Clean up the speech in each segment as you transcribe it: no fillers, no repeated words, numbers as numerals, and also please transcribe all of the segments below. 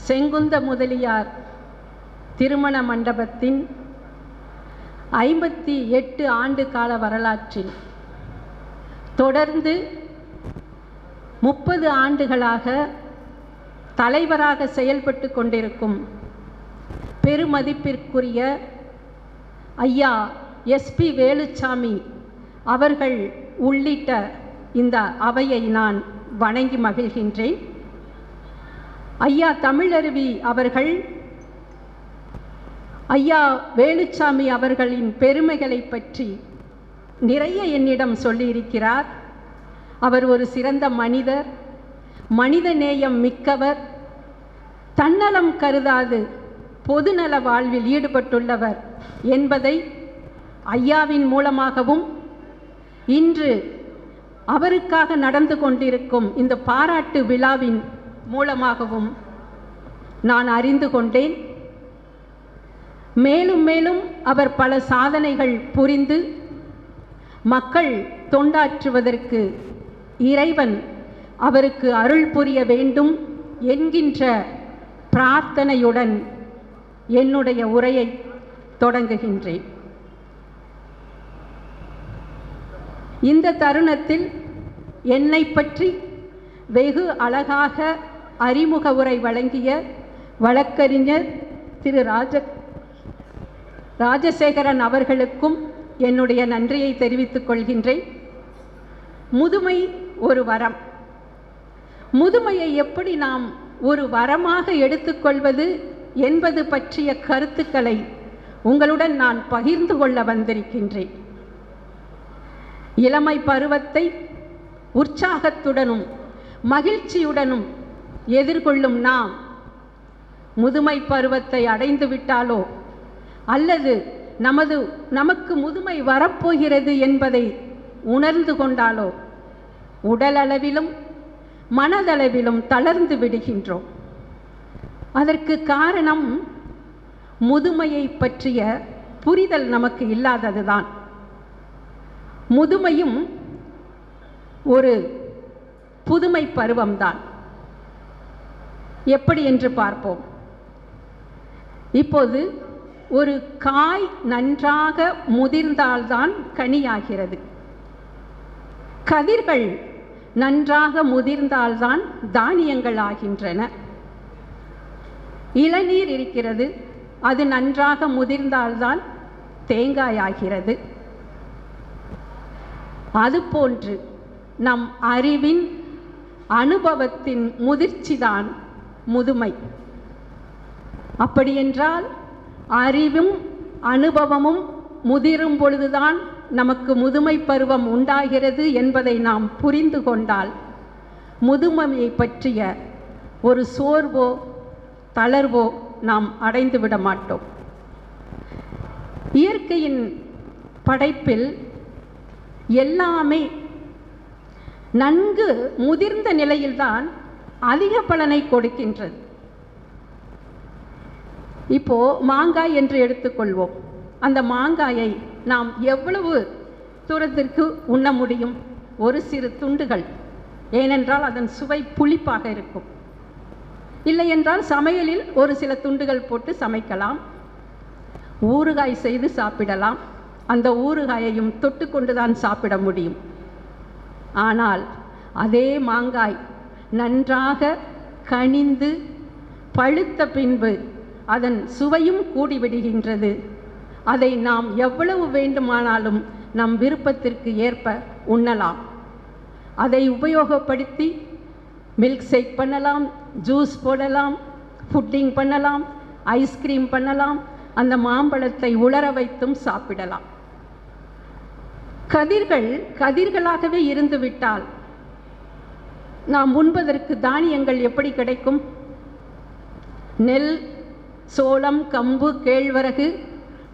செங்குந்த முதலியார் திருமண மண்டபத்தின் 58 ஆண்டு கால வரலாற்றில் தொடர்ந்து 30 ஆண்டுகளாக தலைவராக செயல்பட்டு கொண்டிருக்கும் பெருமதிப்பிற்குரிய ஐயா எஸ்பி வேலுச்சாமி அவர்கள் உள்ளிட்ட இந்த அவையை நான் வணங்கி மகிழ்கின்றேன். ஐயா தமிழருவி அவர்கள் ஐயா வேலுச்சாமி அவர்களின் பெருமைகளை பற்றி நிறைய என்னிடம் சொல்லியிருக்கிறார். அவர் ஒரு சிறந்த மனிதர், மனித நேயம் மிக்கவர், தன்னலம் கருதாது பொதுநல வாழ்வில் ஈடுபட்டுள்ளவர் என்பதை ஐயாவின் மூலமாகவும் இன்று அவருக்காக நடந்து கொண்டிருக்கும் இந்த பாராட்டு விழாவின் மூலமாகவும் நான் அறிந்து கொண்டேன். மேலும் மேலும் அவர் பல சாதனைகள் புரிந்து மக்கள் தொண்டாற்றுவதற்கு இறைவன் அவருக்கு அருள் புரிய வேண்டும் என்கின்ற பிரார்த்தனையுடன் என்னுடைய உரையை தொடங்குகின்றேன். இந்த தருணத்தில் என்னை பற்றி வெகு அழகாக அறிமுக உரை வழங்கிய வழக்கறிஞர் திரு ராஜசேகரன் அவர்களுக்கும் என்னுடைய நன்றியை தெரிவித்துக் கொள்கின்றேன். முதுமை ஒரு வரம். முதுமையை எப்படி நாம் ஒரு வரமாக எடுத்துக்கொள்வது என்பது பற்றிய கருத்துக்களை உங்களுடன் நான் பகிர்ந்து கொள்ள வந்திருக்கின்றேன். இளமை பருவத்தை உற்சாகத்துடனும் மகிழ்ச்சியுடனும் எதிர்கொள்ளும் நாம் முதுமை பருவத்தை அடைந்து விட்டாலோ அல்லது நமக்கு முதுமை வரப்போகிறது என்பதை உணர்ந்து கொண்டாலோ உடலளவிலும் மனதளவிலும் தளர்ந்து விடுகின்றோம். அதற்கு காரணம் முதுமையை பற்றிய புரிதல் நமக்கு இல்லாததுதான். முதுமையும் ஒரு புதுமை பருவம்தான். எப்படி என்று பார்ப்போம். இப்போது ஒரு காய் நன்றாக முதிர்ந்தால்தான் கனியாகிறது. கதிர்கள் நன்றாக முதிர்ந்தால்தான் தானியங்கள் ஆகின்றன. இளநீர் இருக்கிறது, அது நன்றாக முதிர்ந்தால்தான் தேங்காய் ஆகிறது. அதுபோன்று நம் அறிவின் அனுபவத்தின் முதிர்ச்சிதான் முதுமை. அப்படியென்றால் அறிவும் அனுபவமும் முதிரும் பொழுதுதான் நமக்கு முதுமை பருவம் உண்டாகிறது என்பதை நாம் புரிந்து கொண்டால் முதுமையை பற்றிய ஒரு சோர்வோ தளர்வோ நாம் அடைந்து விட மாட்டோம். இயற்கையின் படைப்பில் எல்லாமே நன்கு முதிர்ந்த நிலையில்தான் அதிக பலனை கொடுக்கின்றது. இப்போ மாங்காய் என்று எடுத்துக்கொள்வோம். அந்த மாங்காயை நாம் எவ்வளவு தூரத்திற்கு உண்ண முடியும்? ஒரு சிறு துண்டுகள். ஏனென்றால் அதன் சுவை புளிப்பாக இருக்கும். இல்லை என்றால் சமையலில் ஒரு சில துண்டுகள் போட்டு சமைக்கலாம். ஊறுகாய் செய்து சாப்பிடலாம். அந்த ஊறுகாயையும் தொட்டு கொண்டுதான் சாப்பிட முடியும். ஆனால் அதே மாங்காய் நன்றாக கனிந்து பழுத்த பின்பு அதன் சுவையும் கூடிவிடுகின்றது. அதை நாம் எவ்வளவு வேண்டுமானாலும் நம் விருப்பத்திற்கு ஏற்ப உண்ணலாம். அதை உபயோகப்படுத்தி மில்க் ஷேக் பண்ணலாம், ஜூஸ் போடலாம், புட்டிங் பண்ணலாம், ஐஸ்கிரீம் பண்ணலாம். அந்த மாம்பழத்தை உலர வைத்தும் சாப்பிடலாம். கதிர்களாகவே இருந்துவிட்டால் நாம் உண்பதற்கு தானியங்கள் எப்படி கிடைக்கும்? நெல், சோளம், கம்பு, கேழ்வரகு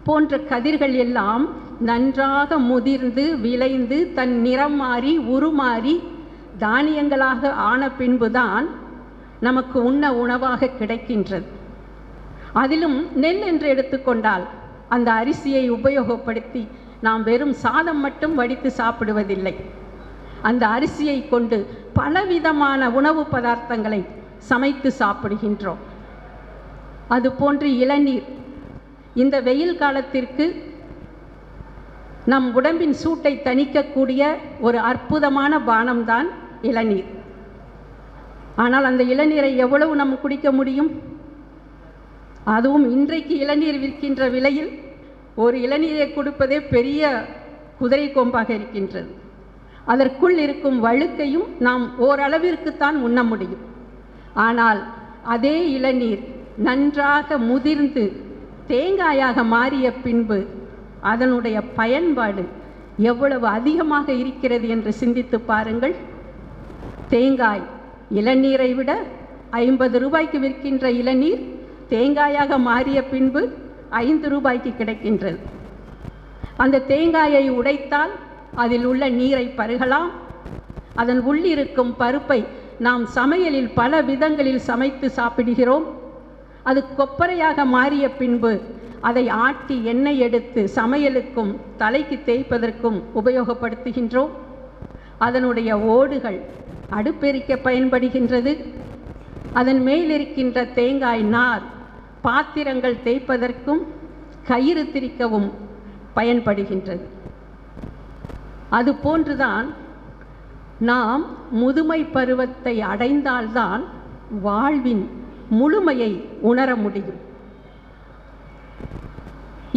போன்ற கதிர்கள் எல்லாம் நன்றாக முதிர்ந்து விளைந்து தன் நிறம் மாறி உருமாறி தானியங்களாக ஆன பின்புதான் நமக்கு உண்ண உணவாக கிடைக்கின்றது. அதிலும் நெல் என்று எடுத்துக்கொண்டால் அந்த அரிசியை உபயோகப்படுத்தி நாம் வெறும் சாதம் மட்டும் வடித்து சாப்பிடுவதில்லை. அந்த அரிசியை கொண்டு பலவிதமான உணவு பதார்த்தங்களை சமைத்து சாப்பிடுகின்றோம். அதுபோன்று இளநீர். இந்த வெயில் காலத்திற்கு நம் உடம்பின் சூட்டை தணிக்கக்கூடிய ஒரு அற்புதமான பானம்தான் இளநீர். ஆனால் அந்த இளநீரை எவ்வளவு நாம் குடிக்க முடியும்? அதுவும் இன்றைக்கு இளநீர் விற்கின்ற விலையில் ஒரு இளநீரை கொடுப்பதே பெரிய குதிரை கொம்பாக இருக்கின்றது. அதற்குள் இருக்கும் வழுக்கையும் நாம் ஓரளவிற்குத்தான் உண்ண முடியும். ஆனால் அதே இளநீர் நன்றாக முதிர்ந்து தேங்காயாக மாறிய பின்பு அதனுடைய பயன்பாடு எவ்வளவு அதிகமாக இருக்கிறது என்று சிந்தித்து பாருங்கள். தேங்காய் இளநீரை விட 50 ரூபாய்க்கு விற்கின்ற இளநீர் தேங்காயாக மாறிய பின்பு 5 ரூபாய்க்கு கிடைக்கின்றது. அந்த தேங்காயை உடைத்தால் அதில் உள்ள நீரை பருகலாம். அதன் உள்ளிருக்கும் பருப்பை நாம் சமையலில் பல விதங்களில் சமைத்து சாப்பிடுகிறோம். அது கொப்பரையாக மாறிய பின்பு அதை ஆட்டி எண்ணெய் எடுத்து சமையலுக்கும் தலைக்கு தேய்ப்பதற்கும் உபயோகப்படுத்துகின்றோம். அதனுடைய ஓடுகள் அடுப்பெரிக்க பயன்படுகின்றது. அதன் மேலிருக்கின்ற தேங்காய் நார் பாத்திரங்கள் தேய்ப்பதற்கும் கயிறு திரிக்கவும் பயன்படுகின்றது. அதுபோன்றுதான் நாம் முதுமை பருவத்தை அடைந்தால்தான் வாழ்வின் முழுமையை உணர முடியும்.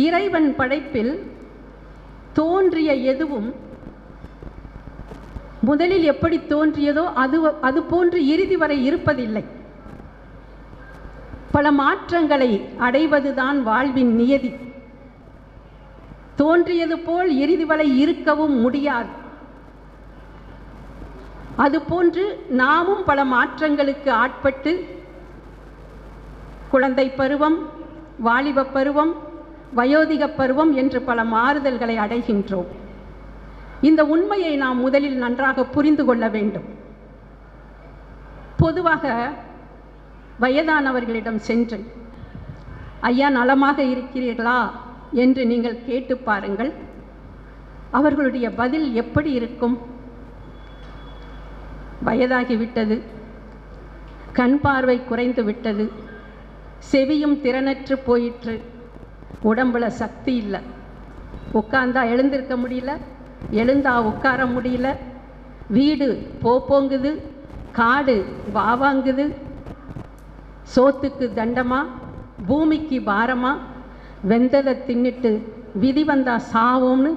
இறைவன் படைப்பில் தோன்றிய எதுவும் முதலில் எப்படி தோன்றியதோ அது போன்று இறுதி வரை இருப்பதில்லை. பல மாற்றங்களை அடைவதுதான் வாழ்வின் நியதி. தோன்றியது போல் இறுதி வரை இருக்கவும் முடியாது. அதுபோன்று நாமும் பல மாற்றங்களுக்கு ஆட்பட்டு குழந்தை பருவம், வாலிப பருவம், வயோதிக பருவம் என்று பல மாறுதல்களை அடைகின்றோம். இந்த உண்மையை நாம் முதலில் நன்றாக புரிந்து கொள்ள வேண்டும். பொதுவாக வயதானவர்களிடம் சென்று, ஐயா நலமாக இருக்கிறீர்களா என்று நீங்கள் கேட்டு பாருங்கள். அவர்களுடைய பதில் எப்படி இருக்கும்? வயதாகிவிட்டது, கண் பார்வை குறைந்து விட்டது, செவியும் திறனற்று போயிற்று, உடம்புல சக்தி இல்லை, உட்கார்ந்தா எழுந்திருக்க முடியல, எழுந்தா உட்கார முடியல, வீடு போங்குது, காடு வாவாங்குது, சோத்துக்கு தண்டமா, பூமிக்கு பாரமா, வெந்ததை தின்னுட்டு விதி வந்தா சாவோம்னு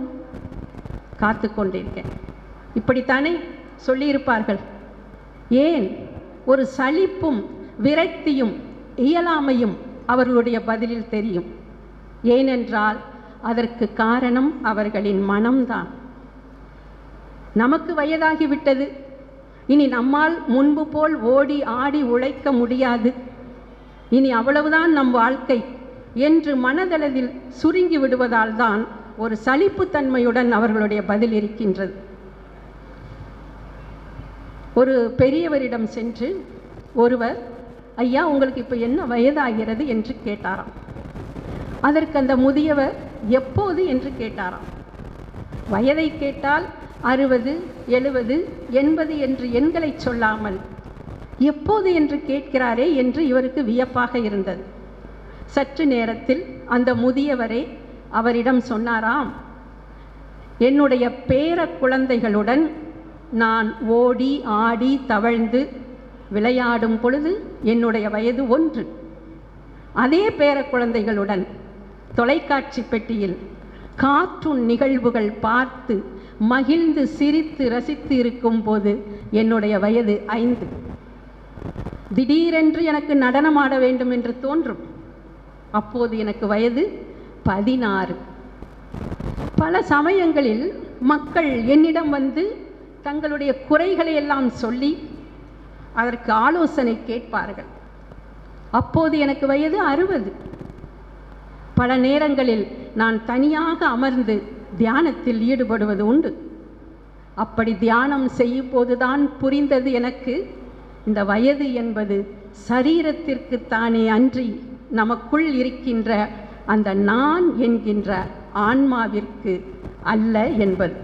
காத்து கொண்டிருக்கேன். இப்படித்தானே சொல்லியிருப்பார்கள். ஏன் ஒரு சலிப்பும் விரக்தியும் இயலாமையும் அவர்களுடைய பதிலில் தெரியும். ஏனென்றால் அதற்கு காரணம் அவர்களின் மனம்தான். நமக்கு வயதாகிவிட்டது, இனி நம்மால் முன்பு போல் ஓடி ஆடி உழைக்க முடியாது, இனி அவ்வளவுதான் நம் வாழ்க்கை என்று மனதளவில் சுருங்கி விடுவதால் தான் ஒரு சலிப்புத்தன்மையுடன் அவர்களுடைய பதில் இருக்கின்றது. ஒரு பெரியவரிடம் சென்று ஒருவர், ஐயா உங்களுக்கு இப்போ என்ன வயதாகிறது என்று கேட்டாராம். அதற்கு அந்த முதியவர் எப்போது என்று கேட்டாராம். வயதை கேட்டால் 60, 70, 80 என்று எண்களை சொல்லாமல் எப்போது என்று கேட்கிறாரே என்று இவருக்கு வியப்பாக இருந்தது. சற்று நேரத்தில் அந்த முதியவரே அவரிடம் சொன்னாராம், என்னுடைய பேர குழந்தைகளுடன் நான் ஓடி ஆடி தவழ்ந்து விளையாடும் பொழுது என்னுடைய வயது 1. அதே பேர குழந்தைகளுடன் தொலைக்காட்சி பெட்டியில் கார்ட்டூன் நிகழ்வுகள் பார்த்து மகிழ்ந்து சிரித்து ரசித்து இருக்கும் போது என்னுடைய வயது 5. திடீரென்று எனக்கு நடனமாட வேண்டும் என்று தோன்றும், அப்போது எனக்கு வயது 16. பல சமயங்களில் மக்கள் என்னிடம் வந்து தங்களுடைய குறைகளை எல்லாம் சொல்லி அதற்கு ஆலோசனை கேட்பார்கள். அப்போது எனக்கு வயது 60. பல நேரங்களில் நான் தனியாக அமர்ந்து தியானத்தில் ஈடுபடுவது உண்டு. அப்படி தியானம் செய்யும் போதுதான் புரிந்தது எனக்கு, இந்த வயது என்பது சரீரத்திற்கு தானே அன்றி நமக்குள் இருக்கின்ற அந்த நான் என்கின்ற ஆன்மாவிற்கு அல்ல என்பது.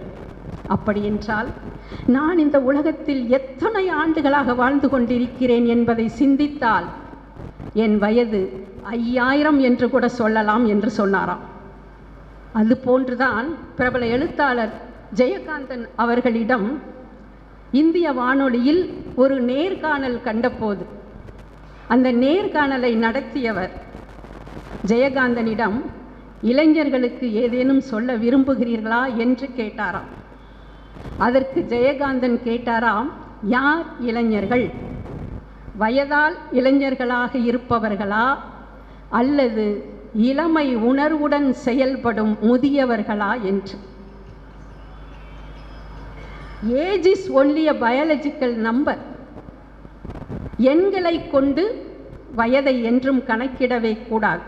அப்படி என்றால் நான் இந்த உலகத்தில் எத்தனை ஆண்டுகளாக வாழ்ந்து கொண்டிருக்கிறேன் என்பதை சிந்தித்தால் என் வயது 5000 என்று கூட சொல்லலாம் என்று சொன்னாராம். அது போன்றுதான் பிரபல எழுத்தாளர் ஜெயகாந்தன் அவர்களிடம் இந்திய வானொலியில் ஒரு நேர்காணல் கண்டபோது அந்த நேர்காணலை நடத்தியவர் ஜெயகாந்தனிடம் இளைஞர்களுக்கு ஏதேனும் சொல்ல விரும்புகிறீர்களா என்று கேட்டாராம். அதற்கு ஜெயகாந்தன் கேட்டாராம், யார் இளைஞர்கள்? வயதால் இளைஞர்களாக இருப்பவர்களா அல்லது இளமை உணர்வுடன் செயல்படும் முதியவர்களா என்று. Age is only a biological number. எண்களை கொண்டு வயதை என்றும் கணக்கிடவே கூடாது.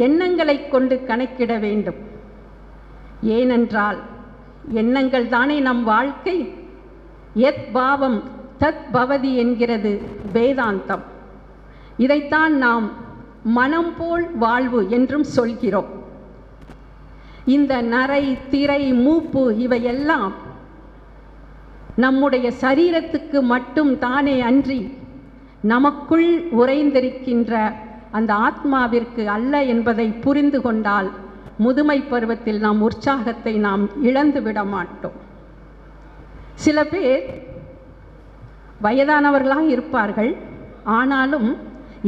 எண்ணங்களை கொண்டு கணக்கிட வேண்டும். ஏனென்றால் எண்ணங்கள் தானே நம் வாழ்க்கை. யத் பாவம் தத் பவதி என்கிறது வேதாந்தம். இதைத்தான் நாம் மனம் போல் வாழ்வு என்றும் சொல்கிறோம். இந்த நரை, திரை, மூப்பு இவையெல்லாம் நம்முடைய சரீரத்துக்கு மட்டும் தானே அன்றி நமக்குள் உறைந்திருக்கின்ற அந்த ஆத்மாவிற்கு அல்ல என்பதை புரிந்து கொண்டால் முதுமை பருவத்தில் நாம் உற்சாகத்தை நாம் இழந்து விட மாட்டோம். சில பேர் வயதானவர்களாக இருப்பார்கள், ஆனாலும்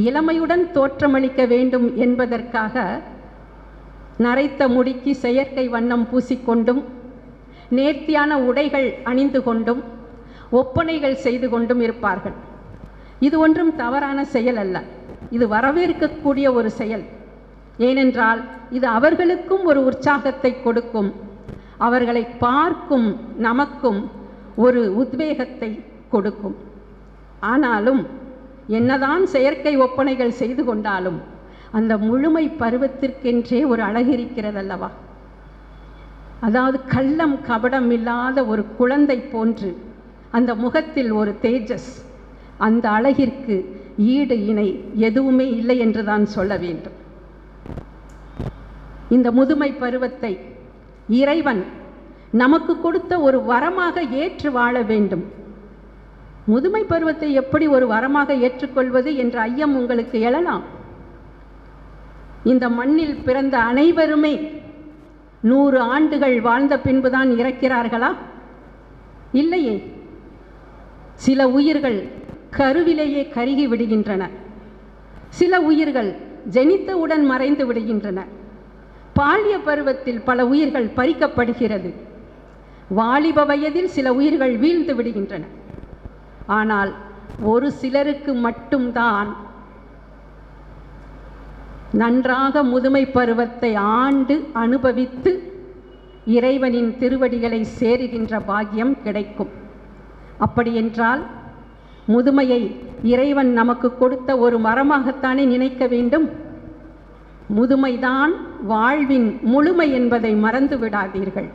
இளமையுடன் தோற்றமளிக்க வேண்டும் என்பதற்காக நரைத்த முடிக்கு செயற்கை வண்ணம் பூசிக்கொண்டும் நேர்த்தியான உடைகள் அணிந்து கொண்டும் ஒப்பனைகள் செய்து கொண்டும் இருப்பார்கள். இது ஒன்றும் தவறான செயல் அல்ல, இது வரவேற்கக்கூடிய ஒரு செயல். ஏனென்றால் இது அவர்களுக்கும் ஒரு உற்சாகத்தை கொடுக்கும், அவர்களை பார்க்கும் நமக்கும் ஒரு உத்வேகத்தை கொடுக்கும். ஆனாலும் என்னதான் செயற்கை ஒப்பனைகள் செய்து கொண்டாலும் அந்த முழுமை பருவத்திற்கென்றே ஒரு அழகு இருக்கிறதல்லவா? அதாவது கள்ளம் கபடம் இல்லாத ஒரு குழந்தை போன்று அந்த முகத்தில் ஒரு தேஜஸ், அந்த அழகிற்கு ஈடு இணை எதுவுமே இல்லை என்று தான் சொல்ல வேண்டும். இந்த முதுமை பருவத்தை இறைவன் நமக்கு கொடுத்த ஒரு வரமாக ஏற்று வாழ வேண்டும். முதுமை பருவத்தை எப்படி ஒரு வரமாக ஏற்றுக்கொள்வது என்ற ஐயம் உங்களுக்கு எழலாம். இந்த மண்ணில் பிறந்த அனைவருமே 100 ஆண்டுகள் வாழ்ந்த பின்புதான் இறக்கிறார்களா? இல்லையே. சில உயிர்கள் கருவிலேயே கருகி விடுகின்றன, சில உயிர்கள் ஜெனித்தவுடன் மறைந்து விடுகின்றன. பால்ய பருவத்தில் பல உயிர்கள் பறிக்கப்படுகிறது, வாலிப வயதில் சில உயிர்கள் வீழ்ந்து விடுகின்றன. ஆனால் ஒரு சிலருக்கு மட்டும்தான் நன்றாக முதுமை பருவத்தை ஆண்டு அனுபவித்து இறைவனின் திருவடிகளை சேருகின்ற பாக்கியம் கிடைக்கும். அப்படியென்றால் முதுமையை இறைவன் நமக்கு கொடுத்த ஒரு மரமாகத்தானே நினைக்க வேண்டும். முதுமைதான் வாழ்வின் முழுமை என்பதை மறந்து விடாதீர்கள்.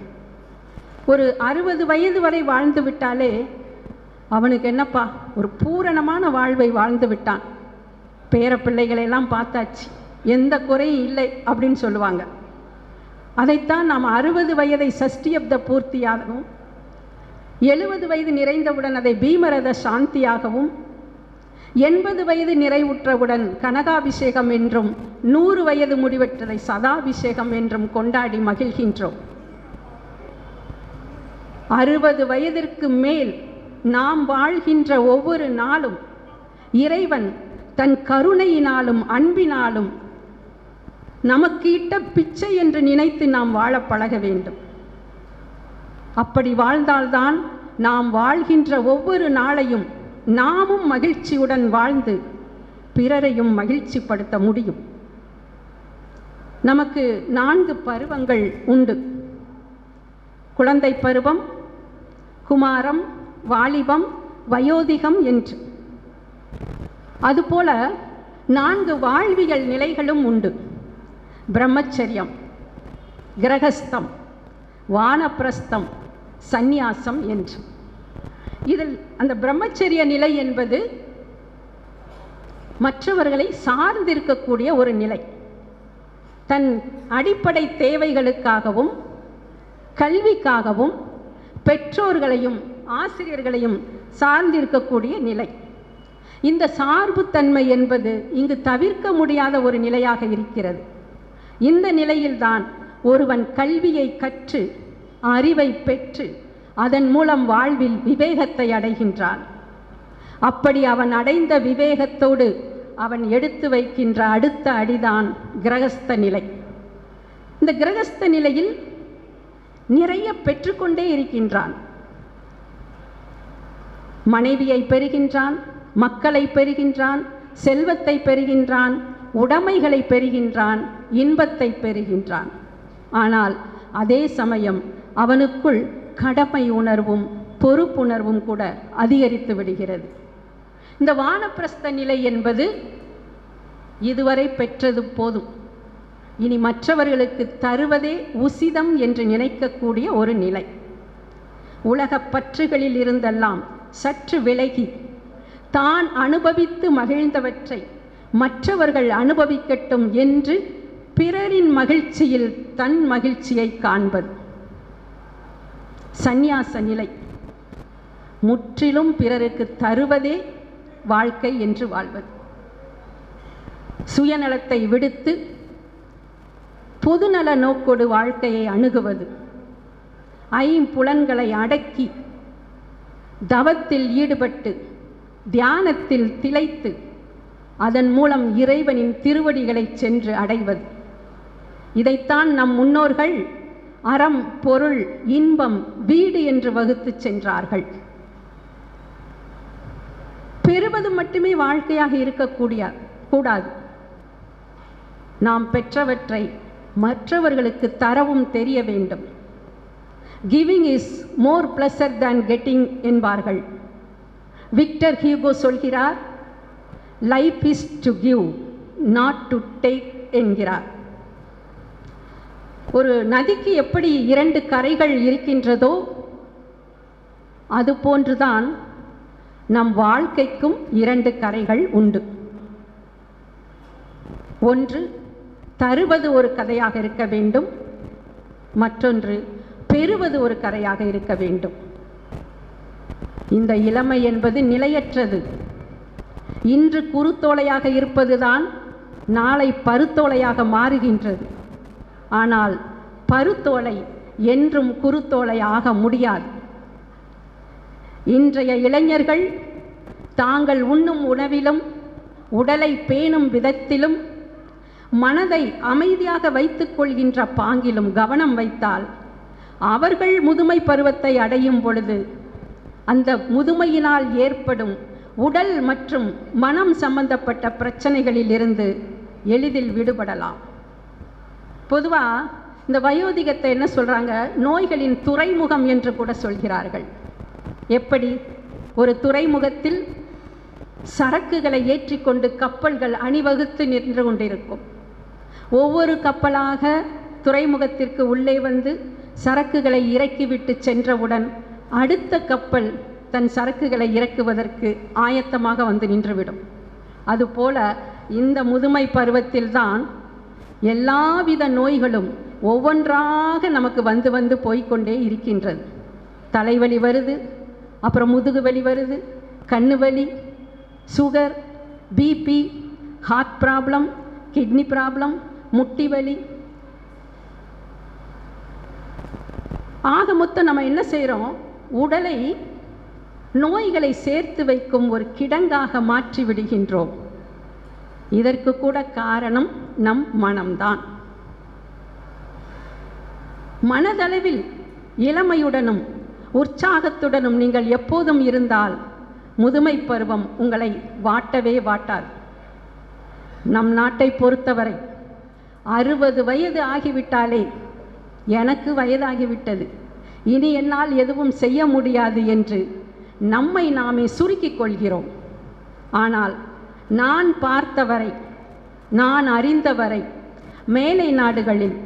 ஒரு 60 வயது வரை வாழ்ந்து விட்டாலே அவனுக்கு என்னப்பா, ஒரு பூரணமான வாழ்வை வாழ்ந்து விட்டான், பேர பிள்ளைகளெல்லாம் பார்த்தாச்சு, எந்த குறையும் இல்லை அப்படின்னு சொல்லுவாங்க. அதைத்தான் நாம் 60 வயதை சஷ்டியப்த பூர்த்தியாகவும் 70 வயது நிறைந்தவுடன் அதை பீமரத சாந்தியாகவும் 80 வயது நிறைவுற்றவுடன் கனகாபிஷேகம் என்றும் 100 வயது முடிவற்றதை சதாபிஷேகம் என்றும் கொண்டாடி மகிழ்கின்றோம். 60 வயதிற்கு மேல் நாம் வாழ்கின்ற ஒவ்வொரு நாளும் இறைவன் தன் கருணையினாலும் அன்பினாலும் நமக்கு இட்ட பிச்சை என்று நினைத்து நாம் வாழ பழக வேண்டும். அப்படி வாழ்ந்தால்தான் நாம் வாழ்கின்ற ஒவ்வொரு நாளையும் நாமும் மகிழ்ச்சியுடன் வாழ்ந்து பிறரையும் மகிழ்ச்சிப்படுத்த முடியும். நமக்கு 4 பருவங்கள் உண்டு. குழந்தை பருவம், குமாரம், வாலிபம், வயோதிகம் என்று. அதுபோல 4 வாழ்வியல் நிலைகளும் உண்டு. பிரம்மச்சரியம், கிரகஸ்தம், வானப்பிரஸ்தம், சந்நியாசம் என்று. இதில் அந்த பிரம்மச்சரிய நிலை என்பது மற்றவர்களை சார்ந்திருக்கக்கூடிய ஒரு நிலை. தன் அடிப்படை தேவைகளுக்காகவும் கல்விக்காகவும் பெற்றோர்களையும் ஆசிரியர்களையும் சார்ந்திருக்கக்கூடிய நிலை. இந்த சார்புத்தன்மை என்பது இங்கு தவிர்க்க முடியாத ஒரு நிலையாக இருக்கிறது. இந்த நிலையில்தான் ஒருவன் கல்வியை கற்று அறிவை பெற்று அதன் மூலம் வாழ்வில் விவேகத்தை அடைகின்றான். அப்படி அவன் அடைந்த விவேகத்தோடு அவன் எடுத்து வைக்கின்ற அடுத்த அடிதான் கிரகஸ்த நிலை. இந்த கிரகஸ்த நிலையில் நிறைய பெற்றுக்கொண்டே இருக்கின்றான். மனைவியை பெறுகின்றான், மக்களை பெறுகின்றான், செல்வத்தை பெறுகின்றான், உடைமைகளை பெறுகின்றான், இன்பத்தை பெறுகின்றான். ஆனால் அதே சமயம் அவனுக்குள் கடமை உணர்வும் பொறுப்புணர்வும் கூட அதிகரித்து விடுகிறது. இந்த வானப்பிரஸ்த நிலை என்பது இதுவரை பெற்றது போதும், இனி மற்றவர்களுக்கு தருவதே உசிதம் என்று நினைக்கக்கூடிய ஒரு நிலை. உலகப் பற்றுகளில் இருந்தெல்லாம் சற்று விலகி தான் அனுபவித்து மகிழ்ந்தவற்றை மற்றவர்கள் அனுபவிக்கட்டும் என்று பிறரின் மகிழ்ச்சியில் தன் மகிழ்ச்சியை காண்பது சந்நியாச நிலை. முற்றிலும் பிறருக்கு தருவதே வாழ்க்கை என்று வாழ்வது. சுயநலத்தை விடுத்து பொதுநல நோக்கோடு வாழ்க்கையை அணுகுவது. ஐம்புலன்களை அடக்கி தவத்தில் ஈடுபட்டு தியானத்தில் திளைத்து அதன் மூலம் இறைவனின் திருவடிகளை சென்று அடைவது. இதைத்தான் நம் முன்னோர்கள் அறம், பொருள், இன்பம், வீடு என்று வகுத்து சென்றார்கள். பெறுவது மட்டுமே வாழ்க்கையாக இருக்கக்கூடாது. நாம் பெற்றவற்றை மற்றவர்களுக்கு தரவும் தெரிய வேண்டும். Giving is more pleasure than getting என்பார்கள். விக்டர் ஹியூகோ சொல்கிறார், life is to give not to take என்கிறார். ஒரு நதிக்கு எப்படி இரண்டு கரைகள் இருக்கின்றதோ அதுபோன்றுதான் நம் வாழ்க்கைக்கும் இரண்டு கரைகள் உண்டு. ஒன்று தருவது ஒரு கதையாக இருக்க வேண்டும், மற்றொன்று பெறுவது ஒரு கரையாக இருக்க வேண்டும். இந்த இளமை என்பது நிலையற்றது. இன்று குருத்தோலையாக இருப்பதுதான் நாளை பருத்தோலையாக மாறுகின்றது. ஆனால் பருத்தோலை என்றும் குருத்தோலை ஆக முடியாது. இன்றைய இளைஞர்கள் தாங்கள் உண்ணும் உணவிலும் உடலை பேணும் விதத்திலும் மனதை அமைதியாக வைத்துக் கொள்கின்ற பாங்கிலும் கவனம் வைத்தால் அவர்கள் முதுமை பருவத்தை அடையும் பொழுது அந்த முதுமையினால் ஏற்படும் உடல் மற்றும் மனம் சம்பந்தப்பட்ட பிரச்சனைகளில் இருந்து எளிதில் விடுபடலாம். பொதுவாக இந்த வயோதிகத்தை என்ன சொல்கிறாங்க, நோய்களின் துறைமுகம் என்று கூட சொல்கிறார்கள். எப்படி? ஒரு துறைமுகத்தில் சரக்குகளை ஏற்றிக்கொண்டு கப்பல்கள் அணிவகுத்து நின்று கொண்டிருக்கும். ஒவ்வொரு கப்பலாக துறைமுகத்திற்கு உள்ளே வந்து சரக்குகளை இறக்கிவிட்டு சென்றவுடன் அடுத்த கப்பல் தன் சரக்குகளை இறக்குவதற்கு ஆயத்தமாக வந்து நின்றுவிடும். அதுபோல இந்த முதுமை பருவத்தில்தான் எல்லாவித நோய்களும் ஒவ்வொன்றாக நமக்கு வந்து வந்து போய்கொண்டே இருக்கின்றது. தலைவலி வருது, அப்புறம் முதுகு வலி வருது, கண்ணு வலி, sugar, BP, heart problem, kidney problem, முட்டி வலி. ஆக மொத்தம் நம்ம என்ன செய்கிறோம், உடலை நோய்களை சேர்த்து வைக்கும் ஒரு கிடங்காக மாற்றி விடுகின்றோம். இதற்கு கூட காரணம் நம் மனம்தான். மனதளவில் இளமையுடனும் உற்சாகத்துடனும் நீங்கள் எப்போதும் இருந்தால் முதுமை பருவம் உங்களை வாட்டவே வாட்டாது. நம் நாட்டை பொறுத்தவரை 60 வயது ஆகிவிட்டாலே எனக்கு வயதாகிவிட்டது, இனி என்னால் எதுவும் செய்ய முடியாது என்று நம்மை நாமே சுருக்கிக் கொள்கிறோம். ஆனால் நான் பார்த்தவரை, நான் அறிந்தவரை மேலை நாடுகளில்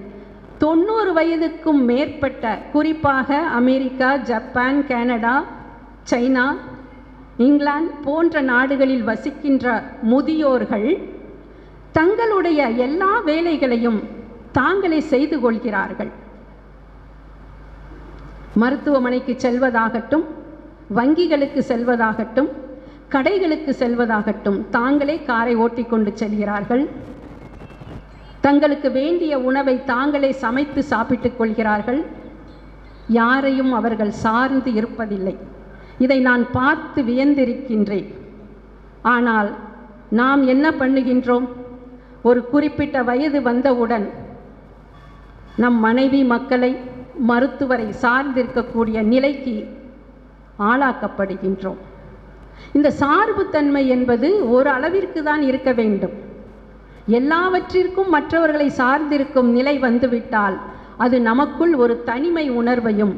90 வயதுக்கும் மேற்பட்ட, குறிப்பாக America, Japan, Canada, China, England போன்ற நாடுகளில் வசிக்கின்ற முதியோர்கள் தங்களுடைய எல்லா வேலைகளையும் தாங்களே செய்து கொள்கிறார்கள். மருத்துவமனைக்கு செல்வதாகட்டும், வங்கிகளுக்கு செல்வதாகட்டும், கடைகளுக்கு செல்வதாகட்டும் தாங்களே காரை ஓட்டிக்கொண்டு செல்கிறார்கள். தங்களுக்கு வேண்டிய உணவை தாங்களே சமைத்து சாப்பிட்டுக் கொள்கிறார்கள். யாரையும் அவர்கள் சார்ந்து இருப்பதில்லை. இதை நான் பார்த்து வியந்திருக்கின்றேன். ஆனால் நாம் என்ன பண்ணுகின்றோம்? ஒரு குறிப்பிட்ட வயது வந்தவுடன் நம் மனைவி மக்களை மருத்துவரை சார்ந்திருக்கக்கூடிய நிலைக்கு ஆளாக்கப்படுகின்றோம். இந்த சார்புத்தன்மை என்பது ஒரு அளவிற்கு தான் இருக்க வேண்டும். எல்லாவற்றிற்கும் மற்றவர்களை சார்ந்திருக்கும் நிலை வந்துவிட்டால் அது நமக்குள் ஒரு தனிமை உணர்வையும்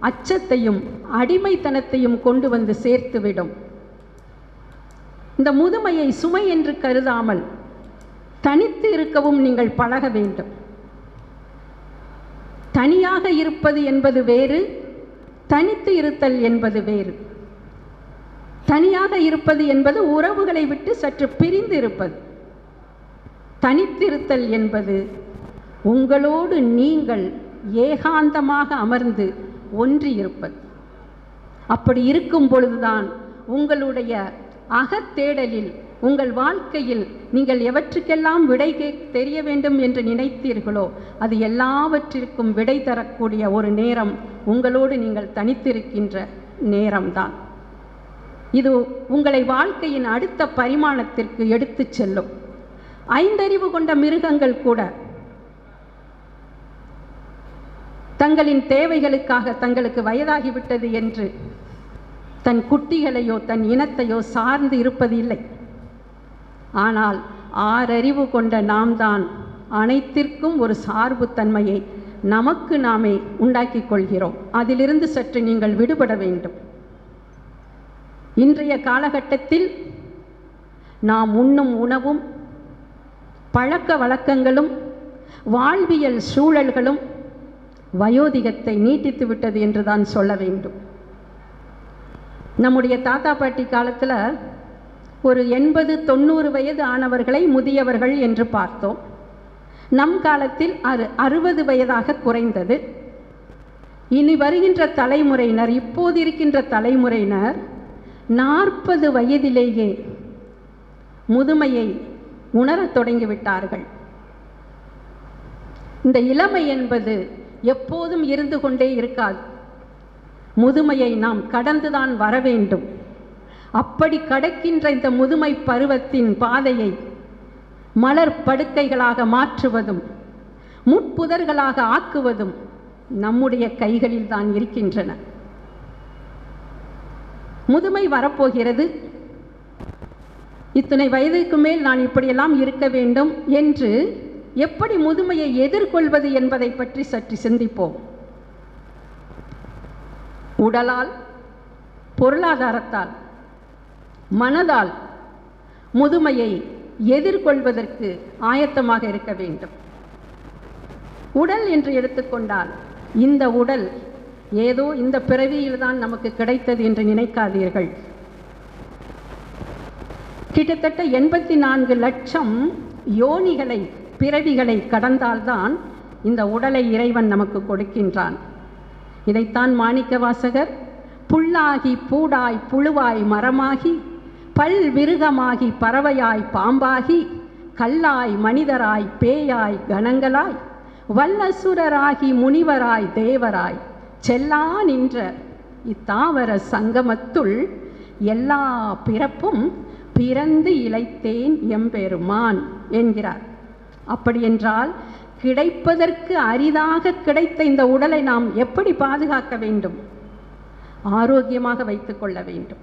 அச்சத்தையும் அடிமைத்தனத்தையும் கொண்டு வந்து சேர்த்துவிடும். இந்த முதுமையை சுமை என்று கருதாமல் தனித்து இருக்கவும் நீங்கள் பழக வேண்டும். தனியாக இருப்பது என்பது வேறு, தனித்து இருத்தல் என்பது வேறு. தனியாக இருப்பது என்பது உறவுகளை விட்டு சற்று பிரிந்து இருப்பது. தனித்திருத்தல் என்பது உங்களோடு நீங்கள் ஏகாந்தமாக அமர்ந்து ஒன்றி இருப்பது. அப்படி இருக்கும் பொழுதுதான் உங்களுடைய அகத்தேடலில், உங்கள் வாழ்க்கையில் நீங்கள் எவற்றுக்கெல்லாம் விடை தெரிய வேண்டும் என்று நினைத்தீர்களோ அது எல்லாவற்றிற்கும் விடை தரக்கூடிய ஒரு நேரம் உங்களோடு நீங்கள் தனித்திருக்கின்ற நேரம்தான். இது உங்களை வாழ்க்கையின் அடுத்த பரிமாணத்திற்கு எடுத்து செல்லும். 5 அறிவு கொண்ட மிருகங்கள் கூட தங்களின் தேவைகளுக்காக தங்களுக்கு வயதாகிவிட்டது என்று தன் குட்டிகளையோ தன் இனத்தையோ சார்ந்து இருப்பது இல்லை. ஆனால் 6 அறிவு கொண்ட நாம் தான் அனைத்திற்கும் ஒரு சார்புத்தன்மையை நமக்கு நாமே உண்டாக்கிக் கொள்கிறோம். அதிலிருந்து சற்று நீங்கள் விடுபட வேண்டும். இன்றைய காலகட்டத்தில் நாம் உண்ணும் உணவும் பழக்க வழக்கங்களும் வாழ்வியல் சூழல்களும் வயோதிகத்தை நீட்டித்து விட்டது என்று தான் சொல்ல வேண்டும். நம்முடைய தாத்தா பாட்டி காலத்தில் ஒரு 80-90 வயது ஆனவர்களை முதியவர்கள் என்று பார்த்தோம். நம் காலத்தில் 60 வயதாக குறைந்தது. இனி வருகின்ற தலைமுறையினர், இப்போது இருக்கின்ற தலைமுறையினர் 40 வயதிலேயே முதுமையை உணரத் தொடங்கிவிட்டார்கள். இந்த இளமை என்பது எப்போதும் இருந்து கொண்டே இருக்காது. முதுமையை நாம் கடந்துதான் வர வேண்டும். அப்படி கடக்கின்ற இந்த முதுமை பருவத்தின் பாதையை மலர் படுக்கைகளாக மாற்றுவதும் முட்புதர்களாக ஆக்குவதும் நம்முடைய கைகளில் தான் இருக்கின்றன. முதுமை வரப்போகிறது. இத்தனை வயதுக்கு மேல் நான் இப்படியெல்லாம் இருக்க வேண்டும் என்று எப்படி முதுமையை எதிர்கொள்வது என்பதை பற்றி சற்று சிந்திப்போம். உடலால், பொருளாதாரத்தால், மனதால் முதுமையை எதிர்கொள்வதற்கு ஆயத்தமாக இருக்க வேண்டும். உடல் என்று எடுத்துக்கொண்டால் இந்த உடல் ஏதோ இந்த பிறவியில்தான் நமக்கு கிடைத்தது என்று நினைக்காதீர்கள். கிட்டத்தட்ட 84 லட்சம் யோனிகளை, பிறவிகளை கடந்தால்தான் இந்த உடலை இறைவன் நமக்கு கொடுக்கின்றான். இதைத்தான் மாணிக்க வாசகர் புல்லாகி பூடாய் புழுவாய் மரமாகி பல்விருகமாகி பறவையாய் பாம்பாகி கல்லாய் மனிதராய் பேயாய் கணங்களாய் வல்லசுரராகி முனிவராய் தேவராய் செல்லா நின்ற இத்தாவர சங்கமத்துள் எல்லா பிறப்பும் பிறந்து இளைத்தேன் எம்பெருமான் என்கிறார். அப்படியென்றால் கிடைப்பதற்கு அரிதாக கிடைத்த இந்த உடலை நாம் எப்படி பாதுகாக்க வேண்டும்? ஆரோக்கியமாக வைத்து கொள்ள வேண்டும்.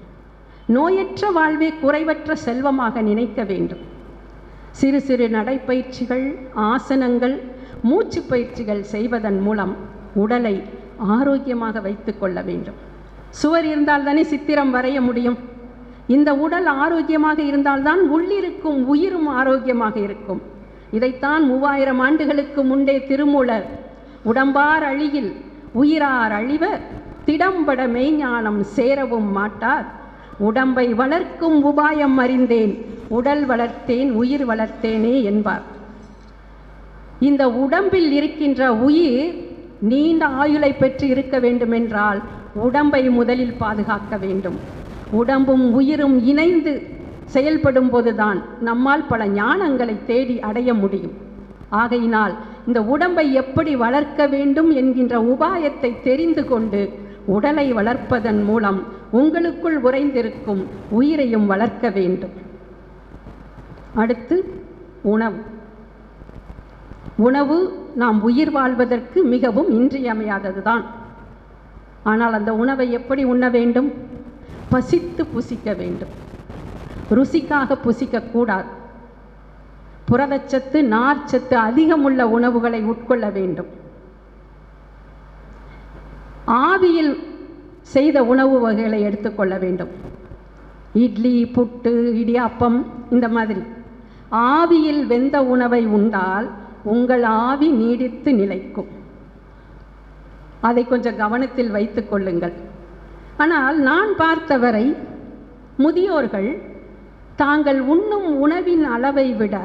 நோயற்ற வாழ்வே குறைவற்ற செல்வமாக நினைக்க வேண்டும். சிறு சிறு நடைப்பயிற்சிகள், ஆசனங்கள், மூச்சு பயிற்சிகள் செய்வதன் மூலம் உடலை ஆரோக்கியமாக வைத்து கொள்ள வேண்டும். சுவர் இருந்தால் தானே சித்திரம் வரைய முடியும். இந்த உடல் ஆரோக்கியமாக இருந்தால்தான் உள்ளிருக்கும் உயிரும் ஆரோக்கியமாக இருக்கும். இதைத்தான் 3000 ஆண்டுகளுக்கு முன்பே திருமூலர் உடம்பார் அழியில் உயிரார் அழிவர் திடம்பட மெய்ஞானம் சேரவும் மாட்டார் உடம்பை வளர்க்கும் உபாயம் அறிந்தேன் உடல் வளர்த்தேன் உயிர் வளர்த்தேனே என்பார். இந்த உடம்பில் இருக்கின்ற உயிர் நீண்ட ஆயுளை பெற்று இருக்க வேண்டுமென்றால் உடம்பை முதலில் பாதுகாக்க வேண்டும். உடம்பும் உயிரும் இணைந்து செயல்படும் போதுதான் நம்மால் பல ஞானங்களை தேடி அடைய முடியும். ஆகையினால் இந்த உடம்பை எப்படி வளர்க்க வேண்டும் என்கின்ற உபாயத்தை தெரிந்து கொண்டு உடலை வளர்ப்பதன் மூலம் உங்களுக்குள் உறைந்திருக்கும் உயிரையும் வளர்க்க வேண்டும். அடுத்து உணவு. உணவு நாம் உயிர் வாழ்வதற்கு மிகவும் இன்றியமையாததுதான். ஆனால் அந்த உணவை எப்படி உண்ண வேண்டும்? பசித்து புசிக்க வேண்டும். ருசிக்காக புசிக்கக்கூடாது. புரதச்சத்து நார்ச்சத்து அதிகமுள்ள உணவுகளை உட்கொள்ள வேண்டும். ஆவியில் செய்த உணவு வகைகளை எடுத்துக்கொள்ள வேண்டும். இட்லி, புட்டு, இடியாப்பம் இந்த மாதிரி ஆவியில் வெந்த உணவை உண்டால் உங்கள் ஆவி நீடித்து நிலைக்கும். அதை கொஞ்சம் கவனத்தில் வைத்துக் கொள்ளுங்கள். ஆனால் நான் பார்த்தவரை முதியோர்கள் தாங்கள் உண்ணும் உணவின் அளவை விட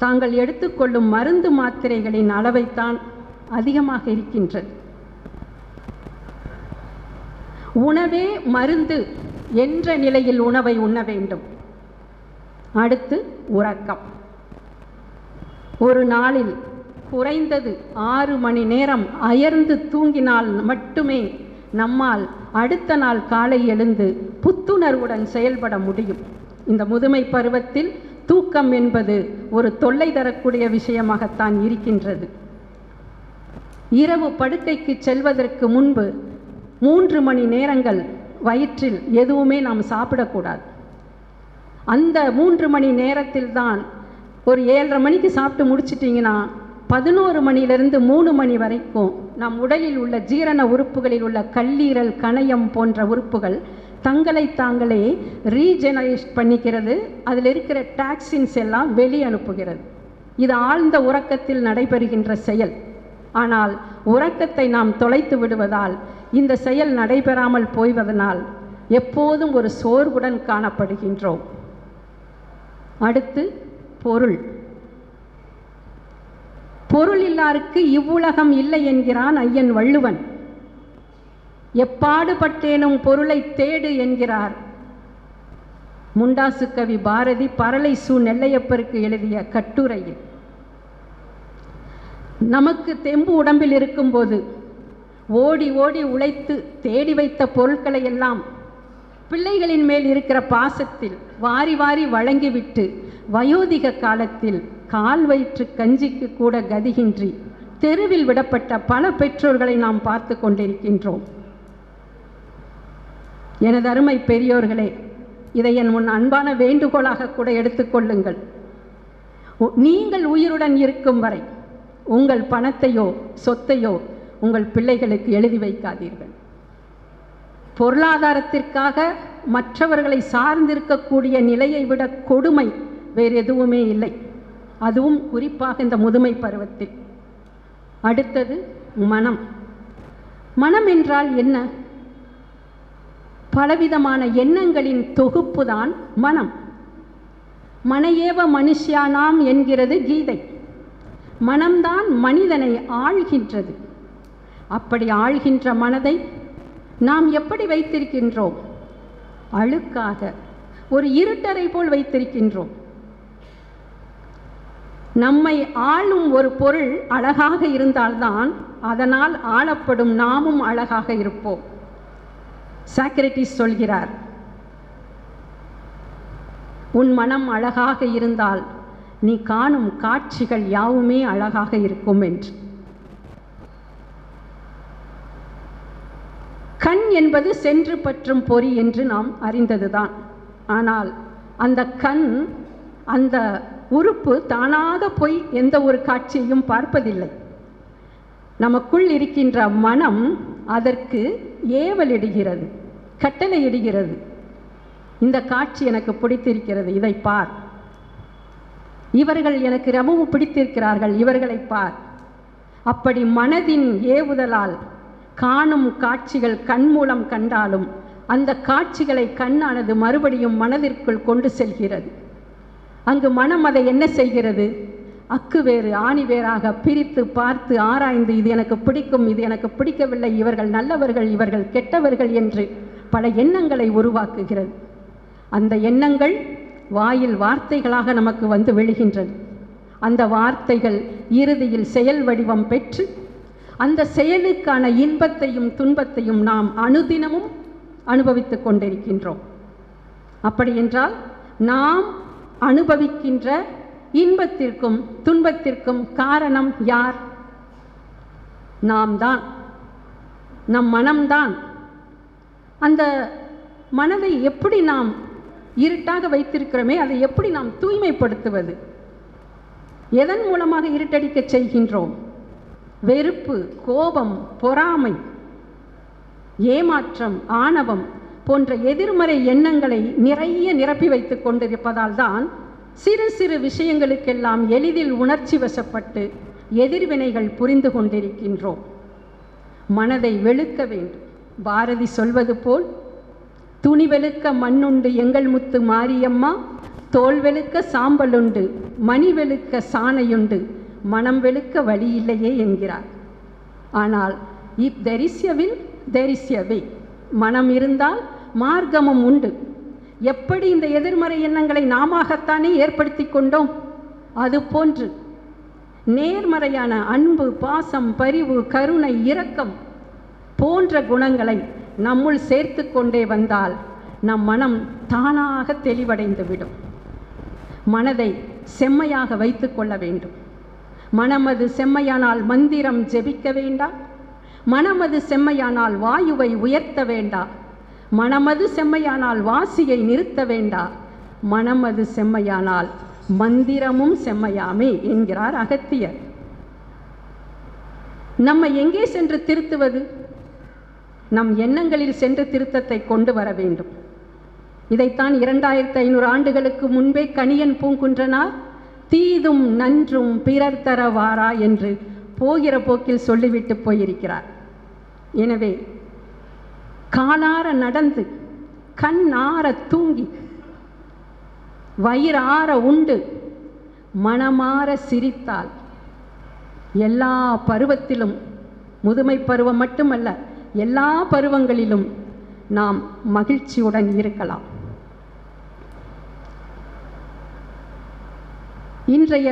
தாங்கள் எடுத்துக்கொள்ளும் மருந்து மாத்திரைகளின் அளவைத்தான் அதிகமாக இருக்கின்றது. உணவே மருந்து என்ற நிலையில் உணவை உண்ண வேண்டும். அடுத்து உறக்கம். ஒரு நாளில் குறைந்தது 6 மணி நேரம் அயர்ந்து தூங்கினால் மட்டுமே நம்மால் அடுத்த நாள் காலை எழுந்து புத்துணர்வுடன் செயல்பட முடியும். இந்த முதுமை பருவத்தில் தூக்கம் என்பது ஒரு தொல்லை தரக்கூடிய விஷயமாகத்தான் இருக்கின்றது. இரவு படுக்கைக்கு செல்வதற்கு முன்பு 3 மணி நேரங்கள் வயிற்றில் எதுவுமே நாம் சாப்பிடக்கூடாது. அந்த 3 மணி நேரத்தில் தான் ஒரு 7:30 மணிக்கு சாப்பிட்டு முடிச்சிட்டிங்கன்னா 11 மணியிலிருந்து 3 மணி வரைக்கும் நம் உடலில் உள்ள ஜீரண உறுப்புகளில் உள்ள கல்லீரல், கணையம் போன்ற உறுப்புகள் தங்களை தாங்களே ரீஜெனரேட் பண்ணிக்கிறது. அதில் இருக்கிற டாக்ஸின்ஸ் எல்லாம் வெளியே அனுப்புகிறது. இது ஆழ்ந்த உறக்கத்தில் நடைபெறுகின்ற செயல். ஆனால் உறக்கத்தை நாம் தொலைத்து விடுவதால் இந்த செயல் நடைபெறாமல் போய்வதனால் எப்போதும் ஒரு சோர்வுடன் காணப்படுகின்றோம். அடுத்து பொருள். பொருள் இல்லாருக்கு இவ்வுலகம் இல்லை என்கிறான் ஐயன் வள்ளுவன். எப்பாடுபட்டேனும் பொருளை தேடு என்கிறார் முண்டாசு கவி பாரதி பரலை சு நெல்லையப்பருக்கு எழுதிய கட்டுரையில். நமக்கு தெம்பு உடம்பில் இருக்கும்போது ஓடி ஓடி உழைத்து தேடி வைத்த பொருட்களை எல்லாம் பிள்ளைகளின் மேல் இருக்கிற பாசத்தில் வாரி வாரி வழங்கிவிட்டு வயோதிக காலத்தில் கால் வயிற்று கஞ்சிக்கு கூட கதியின்றி தெருவில் விடப்பட்ட பல பெற்றோர்களை நாம் பார்த்து கொண்டிருக்கின்றோம். எனது அருமை பெரியோர்களே, இதை என் முன் அன்பான வேண்டுகோளாக கூட எடுத்துக்கொள்ளுங்கள். நீங்கள் உயிருடன் இருக்கும் வரை உங்கள் பணத்தையோ சொத்தையோ உங்கள் பிள்ளைகளுக்கு எழுதி வைக்காதீர்கள். பொருளாதாரத்திற்காக மற்றவர்களை சார்ந்திருக்கக்கூடிய நிலையை விட கொடுமை வேறு எதுவுமே இல்லை. அதுவும் குறிப்பாக இந்த முதுமை பருவத்தில். அடுத்தது மனம். மனம் என்றால் என்ன? பலவிதமான எண்ணங்களின் தொகுப்பு தான் மனம். மனையேவ மனுஷ்யானாம் என்கிறது கீதை. மனம்தான் மனிதனை ஆள்கின்றது. அப்படி ஆள்கின்ற மனதை நாம் எப்படி வைத்திருக்கின்றோம்? அழுக்காக ஒரு இருட்டறை போல் வைத்திருக்கின்றோம். நம்மை ஆளும் ஒரு பொருள் அழகாக இருந்தால்தான் அதனால் ஆளப்படும் நாமும் அழகாக இருப்போம். சாக்ரட்டிஸ் சொல்கிறார், உன் மனம் அழகாக இருந்தால் நீ காணும் காட்சிகள் யாவுமே அழகாக இருக்கும் என்று. கண் என்பது சென்று பற்றும் பொறி என்று நாம் அறிந்ததுதான். ஆனால் அந்த கண், அந்த உறுப்பு தானாக போய் எந்த ஒரு காட்சியையும் பார்ப்பதில்லை. நமக்குள் இருக்கின்ற மனம் அதற்கு ஏவலிடுகிறது, கட்டளையிடுகிறது. இந்த காட்சி எனக்கு பிடித்திருக்கிறது, இதை பார். இவர்கள் எனக்கு ரொம்பவும் பிடித்திருக்கிறார்கள், இவர்களை பார். அப்படி மனதின் ஏவுதலால் காணும் காட்சிகள் கண் மூலம் கண்டாலும் அந்த காட்சிகளை கண்ணானது மறுபடியும் மனதிற்குள் கொண்டு செல்கிறது. அங்கு மனம் அதை என்ன செய்கிறது? அக்கு வேறு ஆணி வேறாக பிரித்து பார்த்து ஆராய்ந்து இது எனக்கு பிடிக்கும், இது எனக்கு பிடிக்கவில்லை, இவர்கள் நல்லவர்கள், இவர்கள் கெட்டவர்கள் என்று பல எண்ணங்களை உருவாக்குகிறது. அந்த எண்ணங்கள் வாயில் வார்த்தைகளாக நமக்கு வந்து விழுகின்றது. அந்த வார்த்தைகள் இறுதியில் செயல் வடிவம் பெற்று அந்த செயலுக்கான இன்பத்தையும் துன்பத்தையும் நாம் அனுதினமும் அனுபவித்து கொண்டிருக்கின்றோம். அப்படி என்றால் நாம் அனுபவிக்கின்ற இன்பத்திற்கும் துன்பத்திற்கும் காரணம் யார்? நாம் தான், நம் மனம்தான். அந்த மனதை எப்படி நாம் இருட்டாக வைத்திருக்கிறோமே, அதை எப்படி நாம் தூய்மைப்படுத்துவது? எதன் மூலமாக இருட்டடிக்க செய்கின்றோம்? வெறுப்பு, கோபம், பொறாமை, ஏமாற்றம், ஆணவம் போன்ற எதிர்மறை எண்ணங்களை நிறைய நிரப்பி வைத்துக் கொண்டிருப்பதால் தான் சிறு சிறு விஷயங்களுக்கெல்லாம் எளிதில் உணர்ச்சி வசப்பட்டு எதிர்வினைகள் புரிந்து கொண்டிருக்கின்றோம். மனதை வெளுக்க வேண்டும். பாரதி சொல்வது போல், துணி வெளுக்க மண்ணுண்டு எங்கள் முத்து மாரியம்மா, தோல் வெளுக்க சாம்பலுண்டு, மணி வெளுக்க சாணையுண்டு, மனம் வெளுக்க வழி இல்லையே என்கிறார். ஆனால் if there is a will there is a way, மனம் இருந்தால் மார்க்கமும் உண்டு. எப்படி இந்த எதிர்மறை எண்ணங்களை நாமத்தானே ஏற்படுத்தி கொண்டோம், அதுபோன்று நேர்மறையான அன்பு, பாசம், பரிவு, கருணை, இரக்கம் போன்ற குணங்களை நம்முள் சேர்த்து கொண்டே வந்தால் நம் மனம் தானாக தெளிவடைந்துவிடும். மனதை செம்மையாக வைத்து கொள்ள வேண்டும். மனமது செம்மையானால் மந்திரம் ஜெபிக்க வேண்டாம். மனமது செம்மையானால் வாயுவை உயர்த்த வேண்டாம். மனமது செம்மையானால் வாசியை நிறுத்த வேண்டாம். மனமது செம்மையானால் மந்திரமும் செம்மையாமே என்கிறார் அகத்தியர். நம்மை எங்கே சென்று திருத்துவது? நம் எண்ணங்களில் சென்று திருத்தத்தை கொண்டு வர வேண்டும். இதைத்தான் 2500 ஆண்டுகளுக்கு முன்பே கணியன் பூங்குன்றனார் தீதும் நன்றும் பிறர் தரவாரா என்று போகிற போக்கில் சொல்லிவிட்டு போயிருக்கிறார். எனவே காலார நடந்து, கண்ணார தூங்கி, வயிறார உண்டு, மனமாற சிரித்தால் எல்லா பருவத்திலும், முதுமை பருவம் மட்டுமல்ல, எல்லா பருவங்களிலும் நாம் மகிழ்ச்சியுடன் இருக்கலாம். இன்றைய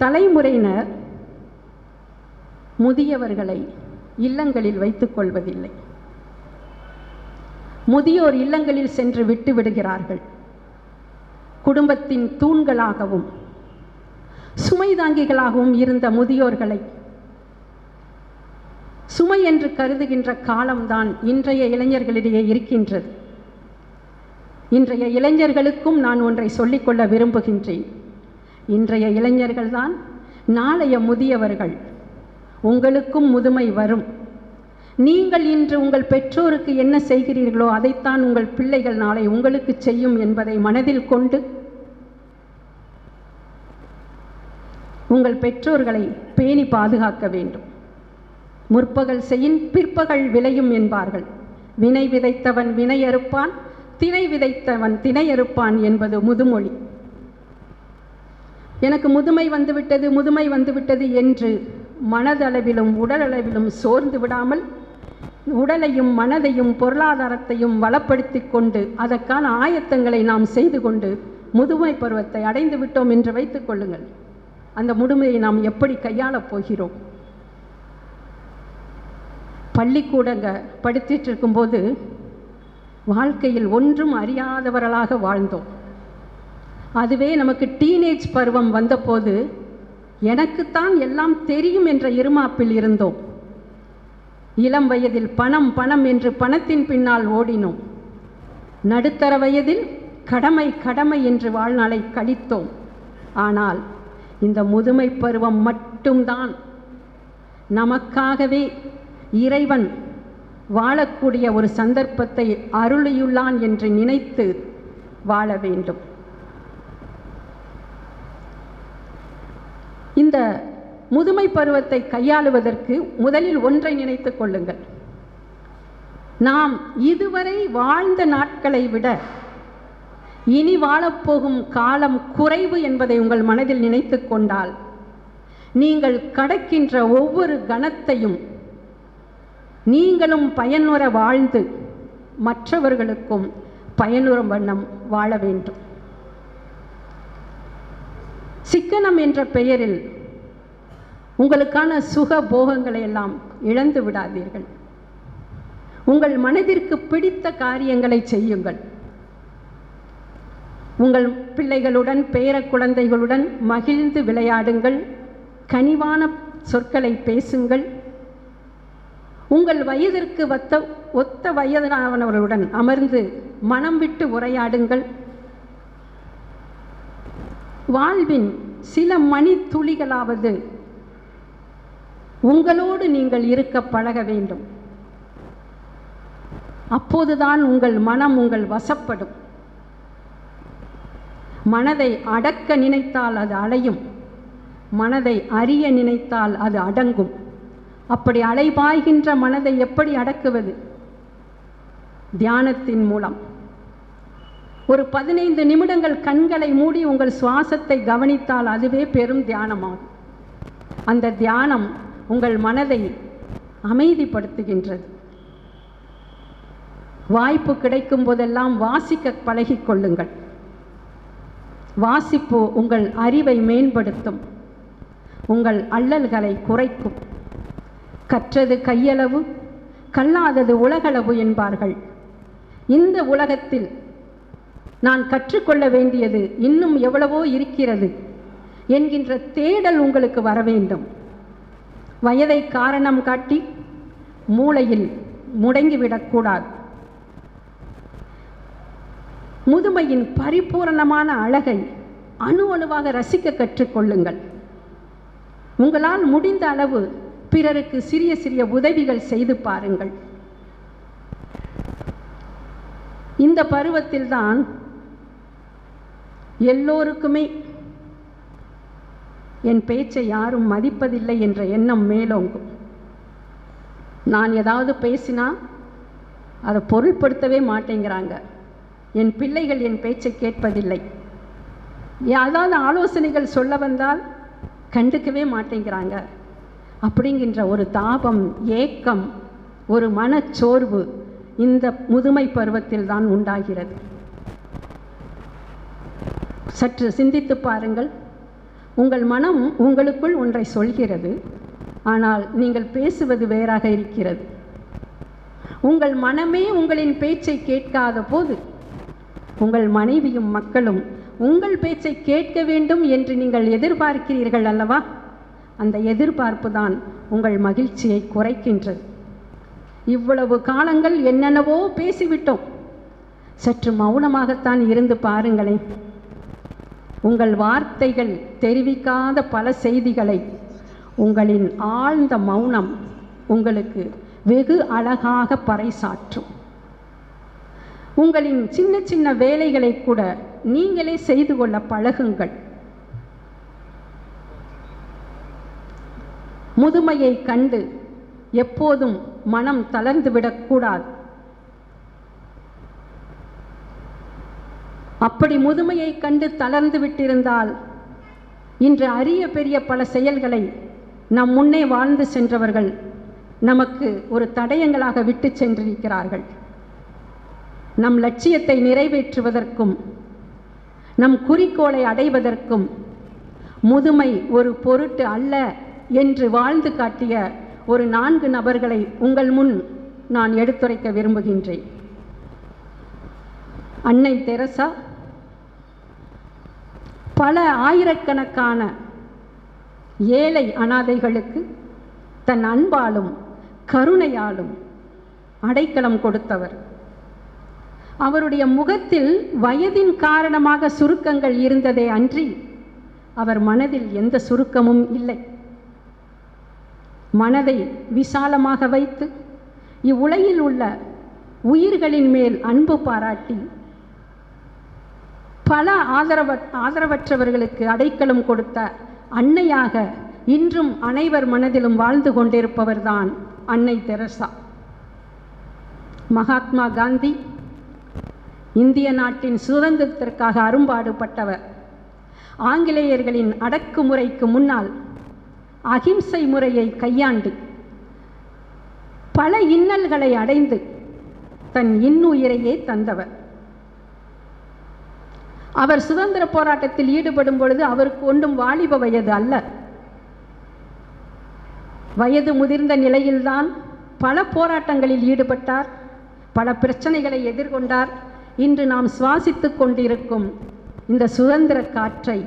தலைமுறையினர் முதியவர்களை இல்லங்களில் வைத்துக் கொள்வதில்லை. முதியோர் இல்லங்களில் சென்று விட்டு விடுகிறார்கள். குடும்பத்தின் தூண்களாகவும் சுமைதாங்கிகளாகவும் இருந்த முதியோர்களை சுமை என்று கருதுகின்ற காலம்தான் இன்றைய இளைஞர்களிடையே இருக்கின்றது. இன்றைய இளைஞர்களுக்கும் நான் ஒன்றை சொல்லிக்கொள்ள விரும்புகின்றேன். இன்றைய இளைஞர்கள்தான் நாளைய முதியவர்கள். உங்களுக்கும் முதுமை வரும். நீங்கள் இன்று உங்கள் பெற்றோருக்கு என்ன செய்கிறீர்களோ அதைத்தான் உங்கள் பிள்ளைகள் நாளை உங்களுக்கு செய்யும் என்பதை மனதில் கொண்டு உங்கள் பெற்றோர்களை பேணி பாதுகாக்க வேண்டும். முற்பகல் செய்யின் பிற்பகல் விளையும் என்பார்கள். வினை விதைத்தவன் வினை அறுப்பான், திணை விதைத்தவன் திணை அறுப்பான் என்பது முதுமொழி. எனக்கு முதுமை வந்துவிட்டது என்று மனதளவிலும் உடலளவிலும் சோர்ந்து விடாமல், உடலையும் மனதையும் பொருளாதாரத்தையும் வளப்படுத்தி கொண்டு அதற்கான ஆயத்தங்களை நாம் செய்து கொண்டு முதுமை பருவத்தை அடைந்து விட்டோம் என்று வைத்துக் கொள்ளுங்கள். அந்த முதுமையை நாம் எப்படி கையாளப் போகிறோம்? பள்ளிக்கூடங்க படித்துட்டு இருக்கும்போது வாழ்க்கையில் ஒன்றும் அறியாதவர்களாக வாழ்ந்தோம். அதுவே நமக்கு டீனேஜ் பருவம் வந்தபோது எனக்குத்தான் எல்லாம் தெரியும் என்ற இருமாப்பில் இருந்தோம். இளம் வயதில் பணம் பணம் என்று பணத்தின் பின்னால் ஓடினோம். நடுத்தர வயதில் கடமை கடமை என்று வாழ்நாளை கழித்தோம். ஆனால் இந்த முதுமை பருவம் மட்டும்தான் நமக்காகவே இறைவன் வாழக்கூடிய ஒரு சந்தர்ப்பத்தை அருளியுள்ளான் என்று நினைத்து வாழ வேண்டும். இந்த முதுமை பருவத்தை கையாளுவதற்கு முதலில் ஒன்றை நினைத்துக் கொள்ளுங்கள். நாம் இதுவரை வாழ்ந்த நாட்களை விட இனி வாழப்போகும் காலம் குறைவு என்பதை உங்கள் மனதில் நினைத்து கொண்டால் நீங்கள் கடக்கின்ற ஒவ்வொரு கணத்தையும் நீங்களும் பயனுற வாழ்ந்து மற்றவர்களுக்கும் பயனுறும் வண்ணம் வாழ வேண்டும். சிக்கனம் என்ற பெயரில் உங்களுக்கான சுக போகங்களை எல்லாம் இழந்து விடாதீர்கள். உங்கள் மனதிற்கு பிடித்த காரியங்களை செய்யுங்கள். உங்கள் பிள்ளைகளுடன் பேர குழந்தைகளுடன் மகிழ்ந்து விளையாடுங்கள். கனிவான சொற்களை பேசுங்கள். உங்கள் வயதிற்கு ஒத்த வயதானவர்களுடன் அமர்ந்து மனம் விட்டு உரையாடுங்கள். வாழ்வின் சில மணித்துளிகளாவது உங்களோடு நீங்கள் இருக்க பழக வேண்டும். அப்போதுதான் உங்கள் மனம் உங்கள் வசப்படும். மனதை அடக்க நினைத்தால் அது அலையும், மனதை அறிய நினைத்தால் அது அடங்கும். அப்படி அலைபாய்கின்ற மனதை எப்படி அடக்குவது? தியானத்தின் மூலம். ஒரு 15 நிமிடங்கள் கண்களை மூடி உங்கள் சுவாசத்தை கவனித்தால் அதுவே பெரும் தியானமாகும். அந்த தியானம் உங்கள் மனதை அமைதிப்படுத்துகின்றது. வாய்ப்பு கிடைக்கும் போதெல்லாம் வாசிக்க பழகிக் கொள்ளுங்கள். வாசிப்பு உங்கள் அறிவை மேம்படுத்தும், உங்கள் அல்லல்களை குறைக்கும். கற்றது கையளவு, கல்லாதது உலகளவு என்பார்கள். இந்த உலகத்தில் நான் கற்றுக்கொள்ள வேண்டியது இன்னும் எவ்வளவோ இருக்கிறது என்கின்ற தேடல் உங்களுக்கு வர வேண்டும். வயதை காரணம் காட்டி மூளையில் முடங்கிவிடக்கூடாது. முதுமையின் பரிபூரணமான அழகை அணு அணுவாக ரசிக்க கற்றுக்கொள்ளுங்கள். உங்களால் முடிந்த அளவு பிறருக்கு சிறிய சிறிய உதவிகள் செய்து பாருங்கள். இந்த பருவத்தில்தான் எல்லோருக்குமே என் பேச்சை யாரும் மதிப்பதில்லை என்ற எண்ணம் மேலோங்கும். நான் ஏதாவது பேசினா அதை பொருட்படுத்தவே மாட்டேங்கிறாங்க. என் பிள்ளைகள் என் பேச்சை கேட்பதில்லை. ஏதாவது ஆலோசனைகள் சொல்ல வந்தால் கண்டுக்கவே மாட்டேங்கிறாங்க. அப்படிங்கின்ற ஒரு தாபம், ஏக்கம், ஒரு மனச்சோர்வு இந்த முதுமை பருவத்தில் தான் உண்டாகிறது. சற்று சிந்தித்து பாருங்கள். உங்கள் மனம் உங்களுக்குள் ஒன்றை சொல்கிறது, ஆனால் நீங்கள் பேசுவது வேறாக இருக்கிறது. உங்கள் மனமே உங்களின் பேச்சை கேட்காத போது உங்கள் மனைவியும் மக்களும் உங்கள் பேச்சை கேட்க வேண்டும் என்று நீங்கள் எதிர்பார்க்கிறீர்கள் அல்லவா? அந்த எதிர்பார்ப்பு தான் உங்கள் மகிழ்ச்சியை குறைக்கின்றது. இவ்வளவு காலங்கள் என்னென்னவோ பேசிவிட்டோம். சற்று மௌனமாகத்தான் இருந்து பாருங்களேன். உங்கள் வார்த்தைகள் தெரிவிக்காத பல செய்திகளை உங்களின் ஆழ்ந்த மௌனம் உங்களுக்கு வெகு அழகாக பறைசாற்றும். உங்களின் சின்ன சின்ன வேலைகளை கூட நீங்களே செய்து கொள்ள பழகுங்கள். முதுமையை கண்டு எப்போதும் மனம் தளர்ந்து விடக்கூடாது. அப்படி முதுமையை கண்டு தளர்ந்து விட்டிருந்தால் இன்று அரிய பெரிய பல செயல்களை நம் முன்னே வாழ்ந்து சென்றவர்கள் நமக்கு ஒரு தடயங்களாக விட்டு சென்றிருக்கிறார்கள். நம் லட்சியத்தை நிறைவேற்றுவதற்கும் நம் குறிக்கோளை அடைவதற்கும் முதுமை ஒரு பொருட்டு அல்ல என்று வாழ்ந்து காட்டிய ஒரு 4 நபர்களை உங்கள் முன் நான் எடுத்துரைக்க விரும்புகின்றேன். அன்னை தெரசா பல ஆயிரக்கணக்கான ஏழை அனாதைகளுக்கு தன் அன்பாலும் கருணையாலும் அடைக்கலம் கொடுத்தவர். அவருடைய முகத்தில் வயதின் காரணமாக சுருக்கங்கள் இருந்ததே அன்றி அவர் மனதில் எந்த சுருக்கமும் இல்லை. மனதை விசாலமாக வைத்து இவ்வுலகில் உள்ள உயிர்களின் மேல் அன்பு பாராட்டி பல ஆதரவற்றவர்களுக்கு அடைக்கலம் கொடுத்த அன்னையாக இன்றும் அனைவர் மனதிலும் வாழ்ந்து கொண்டிருப்பவர்தான் அன்னை தெரசா. மகாத்மா காந்தி இந்திய நாட்டின் சுதந்திரத்திற்காக அரும்பாடுபட்டவர். ஆங்கிலேயர்களின் அடக்குமுறைக்கு முன்னால் அகிம்சை முறையை கையாண்டு பல இன்னல்களை அடைந்து தன் இன்னுயிரையே தந்தவர். அவர் சுதந்திர போராட்டத்தில் ஈடுபடும் பொழுது அவருக்கு ஒன்றும் வாலிப வயது அல்ல. வயது முதிர்ந்த நிலையில்தான் பல போராட்டங்களில் ஈடுபட்டார், பல பிரச்சனைகளை எதிர்கொண்டார். இன்று நாம் சுவாசித்துக் கொண்டிருக்கும் இந்த சுதந்திர காற்றை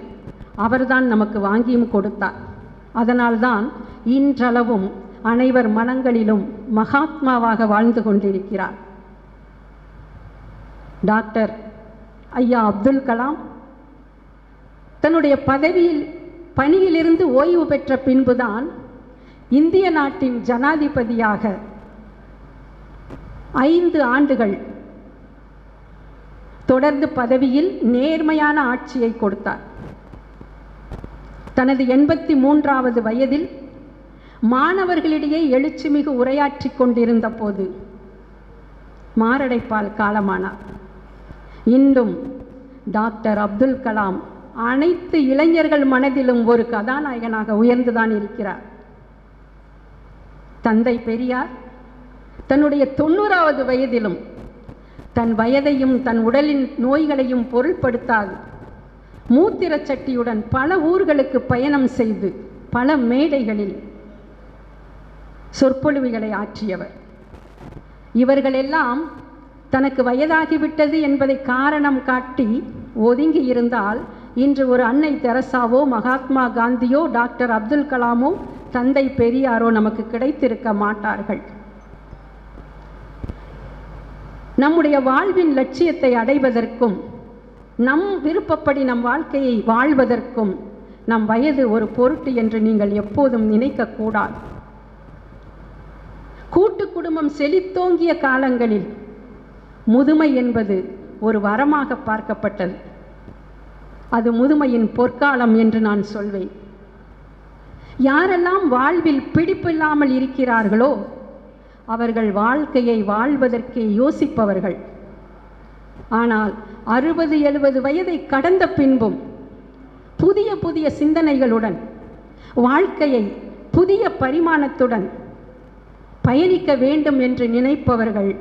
அவர்தான் நமக்கு வாங்கியும் கொடுத்தார். அதனால்தான் இன்றளவும் அனைவர் மனங்களிலும் மகாத்மாவாக வாழ்ந்து கொண்டிருக்கிறார். டாக்டர் ஐயா அப்துல் கலாம் தன்னுடைய பணியிலிருந்து ஓய்வு பெற்ற பின்புதான் இந்திய நாட்டின் ஜனாதிபதியாக 5 ஆண்டுகள் தொடர்ந்து பதவியில் நேர்மையான ஆட்சியை கொடுத்தார். தனது 83வது வயதில் மாணவர்களிடையே எழுச்சிமிகு உரையாற்றி கொண்டிருந்த போது மாரடைப்பால் காலமானார். இன்றும் டாக்டர் அப்துல் கலாம் அனைத்து இளைஞர்கள் மனதிலும் ஒரு கதாநாயகனாக உயர்ந்துதான் இருக்கிறார். தந்தை பெரியார் தன்னுடைய 90வது வயதிலும் தன் வயதையும் தன் உடலின் நோய்களையும் பொருட்படுத்தாது மூத்திரச் சட்டியுடன் பல ஊர்களுக்கு பயணம் செய்து பல மேடைகளில் சொற்பொழிவுகளை ஆற்றியவர். இவர்களெல்லாம் தனக்கு வயதாகிவிட்டது என்பதை காரணம் காட்டி ஒதுங்கி இருந்தால் இன்று ஒரு அன்னை தெரசாவோ மகாத்மா காந்தியோ டாக்டர் அப்துல் கலாமோ தந்தை பெரியாரோ நமக்கு கிடைத்திருக்க மாட்டார்கள். நம்முடைய வாழ்வின் லட்சியத்தை அடைவதற்கும் நம் விருப்பப்படி நம் வாழ்க்கையை வாழ்வதற்கும் நம் வயது ஒரு பொருட்டு என்று நீங்கள் எப்போதும் நினைக்கக்கூடாது. கூட்டு குடும்பம் செழித்தோங்கிய காலங்களில் முதுமை என்பது ஒரு வரமாக பார்க்கப்பட்டது. அது முதுமையின் பொற்காலம் என்று நான் சொல்வேன். யாரெல்லாம் வாழ்வில் பிடிப்பில்லாமல் இருக்கிறார்களோ அவர்கள் வாழ்க்கையை வாழ்வதற்கே யோசிப்பவர்கள். ஆனால் 60-70 வயதை கடந்த பின்பும் புதிய புதிய சிந்தனைகளுடன் வாழ்க்கையை புதிய பரிமாணத்துடன் பயணிக்க வேண்டும் என்று நினைப்பவர்கள்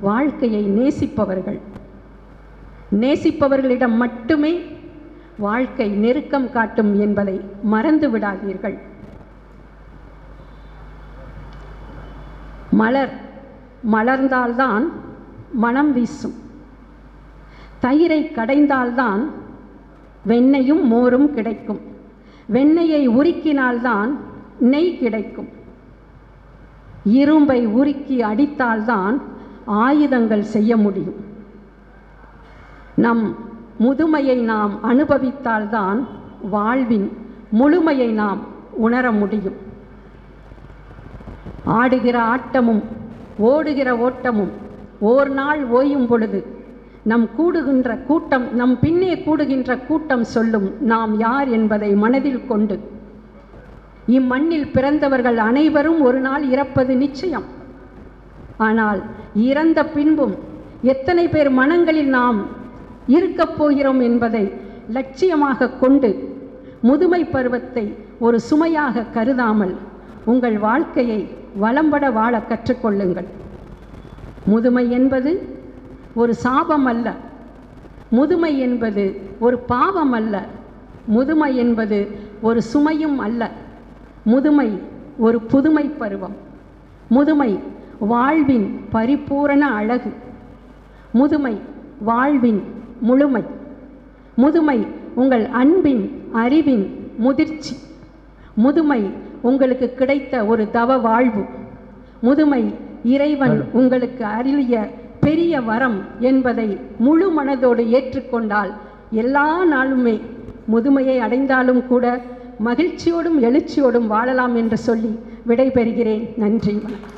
வாழ்க்கையை நேசிப்பவர்கள். நேசிப்பவர்களிடம் மட்டுமே வாழ்க்கை நெருக்கம் காட்டும் என்பதை மறந்து விடாதீர்கள். மலர் மலர்ந்தால்தான் மனம் வீசும். தயிரை கடைந்தால்தான் வெண்ணெயும் மோரும் கிடைக்கும். வெண்ணெயை உருக்கினால்தான் நெய் கிடைக்கும். இரும்பை உருக்கி அடித்தால்தான் ஆயுதங்கள் செய்ய முடியும். நம் முதுமையை நாம் அனுபவித்தால்தான் வாழ்வின் முழுமையை நாம் உணர முடியும். ஆடுகிற ஆட்டமும் ஓடுகிற ஓட்டமும் ஓர் நாள் ஓயும் பொழுது நம் பின்னே கூடுகின்ற கூட்டம் சொல்லும் நாம் யார் என்பதை மனதில் கொண்டு இம்மண்ணில் பிறந்தவர்கள் அனைவரும் ஒரு நாள் இறப்பது நிச்சயம். ஆனால் இறந்த பின்பும் எத்தனை பேர் மனங்களில் நாம் இருக்கப் போகிறோம் என்பதை லட்சியமாக கொண்டு முதுமை பருவத்தை ஒரு சுமையாக கருதாமல் உங்கள் வாழ்க்கையை வளம்பட வாழ கற்றுக்கொள்ளுங்கள். முதுமை என்பது ஒரு சாபம் அல்ல. முதுமை என்பது ஒரு பாவம் அல்ல. முதுமை என்பது ஒரு சுமையும் அல்ல. முதுமை ஒரு புதுமை பருவம். முதுமை வாழ்வின் பரிபூரண அழகு. முதுமை வாழ்வின் முழுமை. முதுமை உங்கள் அன்பின் அறிவின் முதிர்ச்சி. முதுமை உங்களுக்கு கிடைத்த ஒரு தவ வாழ்வு. முதுமை இறைவன் உங்களுக்கு அருளிய பெரிய வரம் என்பதை முழு மனதோடு ஏற்றுக்கொண்டால் எல்லா நாளுமே முதுமையை அடைந்தாலும் கூட மகிழ்ச்சியோடும் எழுச்சியோடும் வாழலாம் என்று சொல்லி விடைபெறுகிறேன். நன்றி, வணக்கம்.